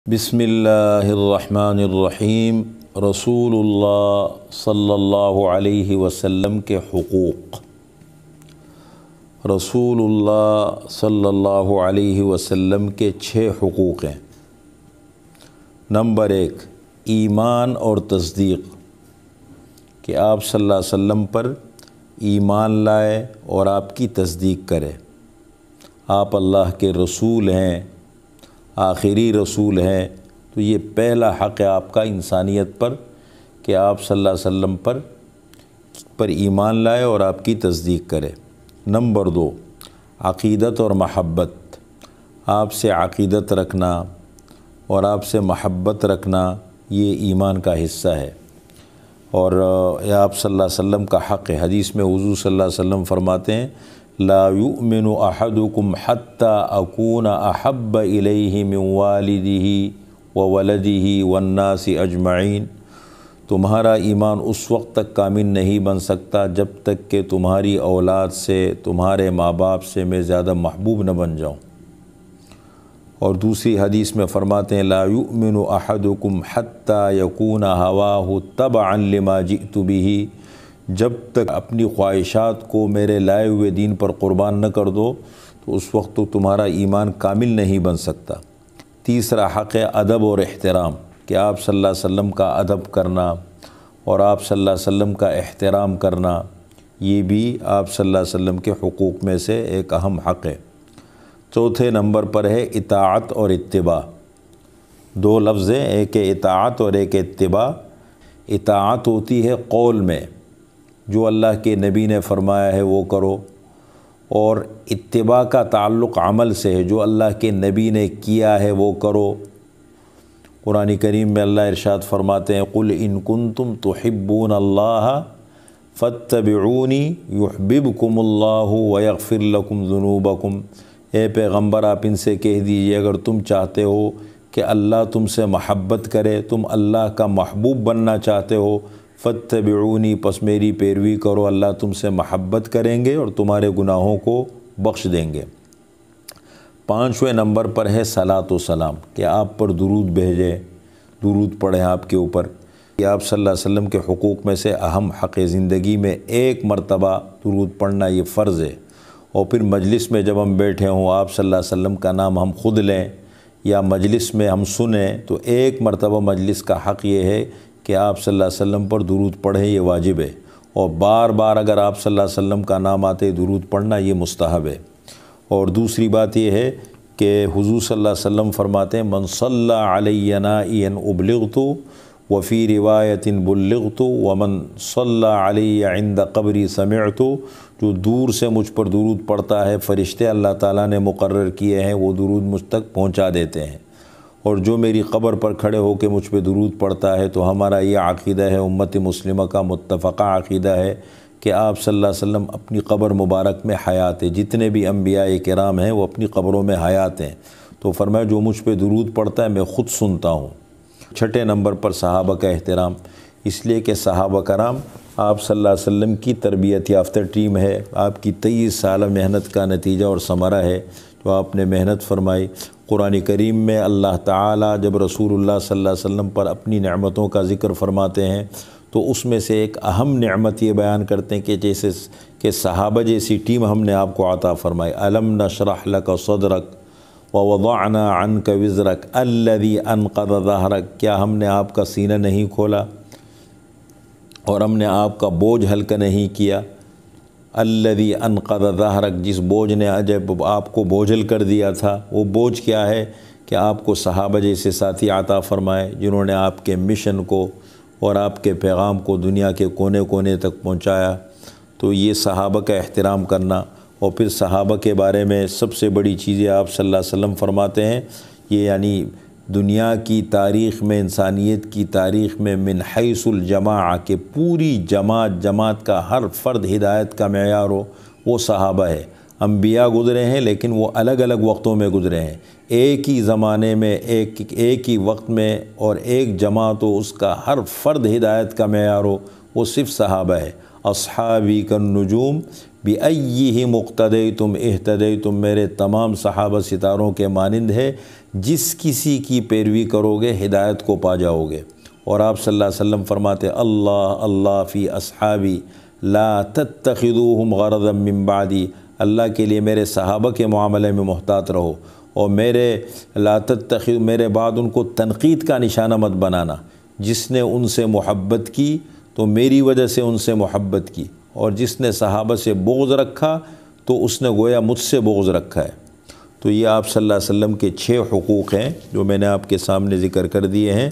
بسم اللہ الرحمن الرحیم۔ رسول اللہ صلی اللہ علیہ وسلم کے حقوق۔ رسول اللہ صلی اللہ علیہ وسلم کے 6 حقوق ہیں۔ نمبر 1، ایمان اور تصدیق، کہ آپ صلی اللہ علیہ وسلم پر ایمان لائے اور آپ کی تصدیق کرے۔ آپ اللہ کے رسول ہیں، آخری رسول ہیں، تو یہ پہلا حق ہے آپ کا انسانیت پر کہ آپ صلی اللہ علیہ وسلم پر ایمان لائے اور آپ کی تصدیق کرے۔ نمبر 2، عقیدت اور محبت، آپ سے عقیدت رکھنا اور آپ سے محبت رکھنا یہ ایمان کا حصہ ہے، اور آپ صلی اللہ علیہ وسلم کا حق ہے۔ حدیث میں حضور صلی اللہ علیہ وسلم فرماتے ہیں، لا یؤمن احدکم حتی اکون احب الیہ من والدہ وولدہ والناس اجمعین، تمہارا ایمان اس وقت تک کامل نہیں بن سکتا جب تک کہ تمہاری اولاد سے، تمہارے ماں باپ سے میں زیادہ محبوب نہ بن جاؤں۔ اور دوسری حدیث میں فرماتے ہیں، لا یؤمن احدکم حتی یکون ہواہ تبعا لما جئت بہ، جب تک اپنی خواہشات کو میرے لائے ہوئے دین پر قربان نہ کر دو تو اس وقت تو تمہارا ایمان کامل نہیں بن سکتا۔ تیسرا حق ہے ادب اور احترام، کہ آپ صلی اللہ علیہ وسلم کا ادب کرنا اور آپ صلی اللہ علیہ وسلم کا احترام کرنا، یہ بھی آپ صلی اللہ علیہ وسلم کے حقوق میں سے ایک اہم حق ہے۔ چوتھے نمبر پر ہے اطاعت اور اتباع۔ 2 لفظ ہیں، ایک اطاعت اور ایک اتباع۔ اطاعت ہوتی ہے قول میں، جو اللہ کے نبی نے فرمایا ہے وہ کرو، اور اتباع کا تعلق عمل سے ہے، جو اللہ کے نبی نے کیا ہے وہ کرو۔ قرآن کریم میں اللہ ارشاد فرماتے ہیں، قل ان کنتم تحبون اللہ فاتبعونی یحببکم اللہ ویغفر لکم ذنوبکم، اے پیغمبر آپ ان سے کہہ دیجئے اگر تم چاہتے ہو کہ اللہ تم سے محبت کرے، تم اللہ کا محبوب بننا چاہتے ہو، فاتبعونی، پس میری پیروی کرو، اللہ تم سے محبت کریں گے اور تمہارے گناہوں کو بخش دیں گے۔ 5ویں نمبر پر ہے صلاۃ و سلام، کہ آپ پر درود بھیجے، درود پڑھیں آپ کے اوپر۔ یہ آپ صلی اللہ علیہ وسلم کے حقوق میں سے اہم حق ہے۔ زندگی میں 1 مرتبہ درود پڑھنا یہ فرض ہے، اور پھر مجلس میں جب ہم بیٹھے ہوں آپ صلی اللہ علیہ وسلم کا نام ہم خود لیں یا مجلس میں ہم سنیں، تو 1 مرتبہ مجلس کا حق یہ ہے کہ آپ صلی اللہ علیہ وسلم پر درود پڑھیں، یہ واجب ہے، اور بار بار اگر آپ صلی اللہ علیہ وسلم کا نام آتے درود پڑھنا یہ مستحب ہے۔ اور دوسری بات یہ ہے کہ حضور صلی اللہ علیہ وسلم فرماتے ہیں، من صلی علی نائیا ابلغت وفی روایت بلغت ومن صلی علی عند قبری سمعت، جو دور سے مجھ پر درود پڑھتا ہے فرشتے اللہ تعالیٰ نے مقرر کیے ہیں وہ درود مجھ تک پہنچا دیتے ہیں، اور جو میری قبر پر کھڑے ہو کے مجھ پہ درود پڑھتا ہے۔ تو ہمارا یہ عقیدہ ہے، امت مسلمہ کا متفقہ عقیدہ ہے کہ آپ صلی اللہ علیہ وسلم اپنی قبر مبارک میں حیات ہے، جتنے بھی انبیاء کرام ہیں وہ اپنی قبروں میں حیات ہیں۔ تو فرمایا جو مجھ پہ درود پڑھتا ہے میں خود سنتا ہوں۔ 6 نمبر پر صحابہ کا احترام، اس لیے کہ صحابہ کرام آپ صلی اللہ علیہ وسلم کی تربیت یافتہ ٹیم ہے، آپ کی 23 سالہ محنت کا نتیجہ اور ثمرہ ہے جو آپ نے محنت فرمائی۔ قرآن کریم میں اللہ تعالیٰ جب رسول اللہ صلی اللہ علیہ وسلم پر اپنی نعمتوں کا ذکر فرماتے ہیں تو اس میں سے ایک اہم نعمت یہ بیان کرتے ہیں کہ جیسے کہ صحابہ جیسی ٹیم ہم نے آپ کو عطا فرمائی۔ الم نشرح لک صدرک ووضعنا عنک وزرک الذی انقض ظہرک، کیا ہم نے آپ کا سینہ نہیں کھولا اور ہم نے آپ کا بوجھ ہلکا نہیں کیا؟ الذی انقض ظہرک، جس بوجھ نے جب آپ کو بوجھل کر دیا تھا، وہ بوجھ کیا ہے کہ آپ کو صحابہ جیسے ساتھی عطا فرمائے جنہوں نے آپ کے مشن کو اور آپ کے پیغام کو دنیا کے کونے کونے تک پہنچایا۔ تو یہ صحابہ کا احترام کرنا، اور پھر صحابہ کے بارے میں سب سے بڑی چیزیں آپ صلی اللہ علیہ وسلم فرماتے ہیں، یہ یعنی دنیا کی تاریخ میں، انسانیت کی تاریخ میں من حیث الجماع، کہ پوری جماعت کا ہر فرد ہدایت کا معیار ہو، وہ صحابہ ہے۔ انبیاء گزرے ہیں لیکن وہ الگ الگ وقتوں میں گزرے ہیں، ایک ہی زمانے میں ایک ہی وقت میں اور ایک جماعت ہو، اس کا ہر فرد ہدایت کا معیار ہو، وہ صرف صحابہ ہے۔ اصحابی کالنجوم بِأَيِّهِمْ اقْتَدَيْتُمْ اهْتَدَيْتُمْ، میرے تمام صحابہ ستاروں کے مانند ہے، جس کسی کی پیروی کرو گے ہدایت کو پا جاؤ گے۔ اور آپ صلی اللہ علیہ وسلم فرماتے اللہ اللہ فی اصحابی لا تتخذوہم غرضا من بعدی، اللہ کے لیے میرے صحابہ کے معاملے میں محتاط رہو، اور لا تتخذ میرے بعد ان کو تنقید کا نشانہ مت بنانا۔ جس نے ان سے محبت کی تو میری وجہ سے ان سے محبت کی، اور جس نے صحابہ سے بغض رکھا تو اس نے گویا مجھ سے بغض رکھا ہے۔ تو یہ آپ صلی اللہ علیہ وسلم کے 6 حقوق ہیں جو میں نے آپ کے سامنے ذکر کر دیے ہیں۔